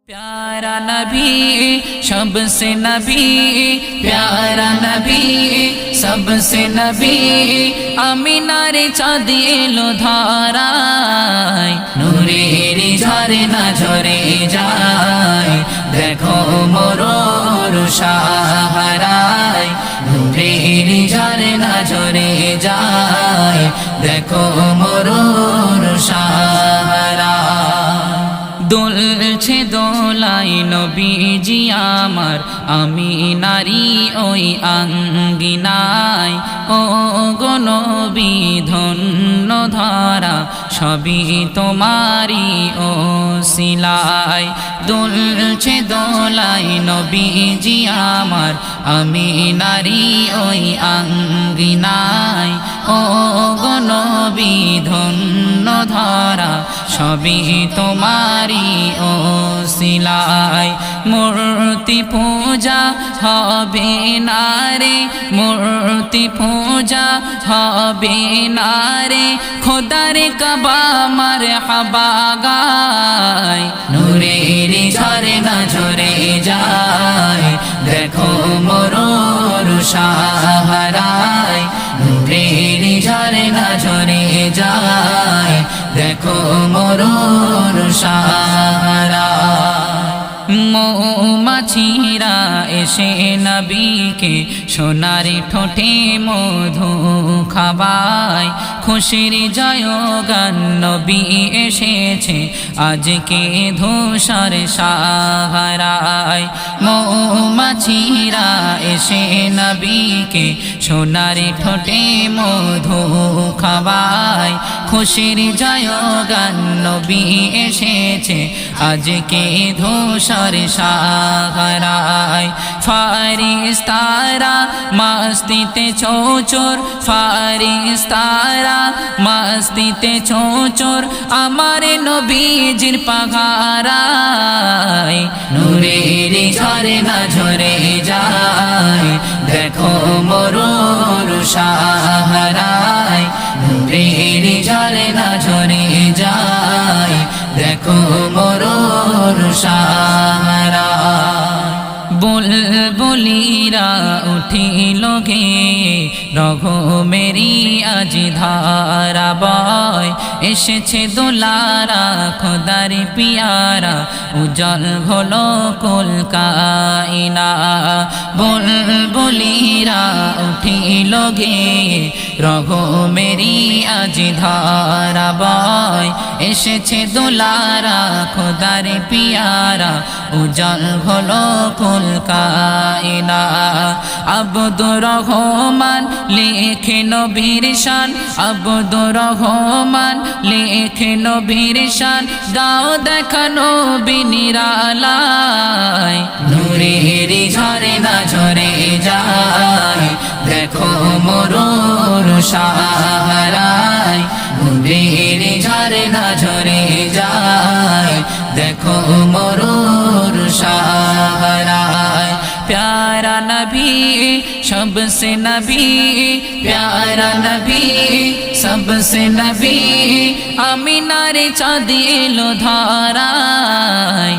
प्यारा नबी सबसे नबी, प्यारा नबी सबसे नबी, आमिनार चाँद एलो धाराय, नूरेर झरना झरे যায়, देखो मोर সাহারায়, नूरेर झरना झरे যায়, देखो मोर সাহারায়। দুলছে দোলাই নবীজি আমার, আমি নারী ওই আঙ্গিনায়, ও গো নবী ধন্য ধারা সবই তোমারি ওসিলায়। দুলছে দোলাই নবীজি আমার, আমি নারী ওই আঙ্গিনায়, ও গো নবী ধন্য ধারা সবই তোমারি ওসিলায়। মূর্তি পূজা হবে না রে, মূর্তি পূজা হবে না রে, খোদার কাবা মারহাবা গায়, নূরের ঝরনা ঝরে যায়, দেখো মোর সাহারায়, নূরের ঝরনা ঝরে যায়, দেখো মোর সাহারায়। মৌমাছিরা এসে নবীকে সোনার ঠোঁটে মধু খাওয়ায়, খুশির জয়গান নবী এসেছে আজকে ধূসর সাহারায়। মৌমাছিরা এসে নবীকে সোনার ঠোঁটে মধু খাওয়ায়, খুশির জয়গান নবী এসেছে আজকে ধূসর সাহারায়। ফারিস্তারা মস্তিতে চৌচোর, ফারিস্তারা মস্তিতে চৌচোর, আমার নবীজির পাহারায়, নূরের ঝরনা ঝরে যায়, দেখো মোর সাহারায়, নূরের ঝরনা ঝরে যায়, দেখো মোর সাহারায়। বুলবুলিরা উঠিল গে রঘ মেরি আজ ধারা বয়, এসেছে দোলারা খোদার পিয়ারা, উজ্জ্বল হলো কলকাইনা। বুলবুলিরা উঠিল গে রঘ মেরি আজ ধারা বয়, এসেছে দোলারা খোদার পিয়ারা, উজ্জ্বল হলো কলকাইনা। আব্দুর রহমান লেখে নবীর শান, আব্দুর রহমান লেখে নবীর শান, দাও দেখানো বিনিরালায়, নূরের ঝরনা ঝরে যায়, দেখো মোর সাহারায়, নূরের ঝরনা ঝরে যায়, দেখো মোর সাহারায়। प्यारा नबी सबसे नबी, प्यारा नबी सबसे नबी, आमिनार चाँद एलो धाराय।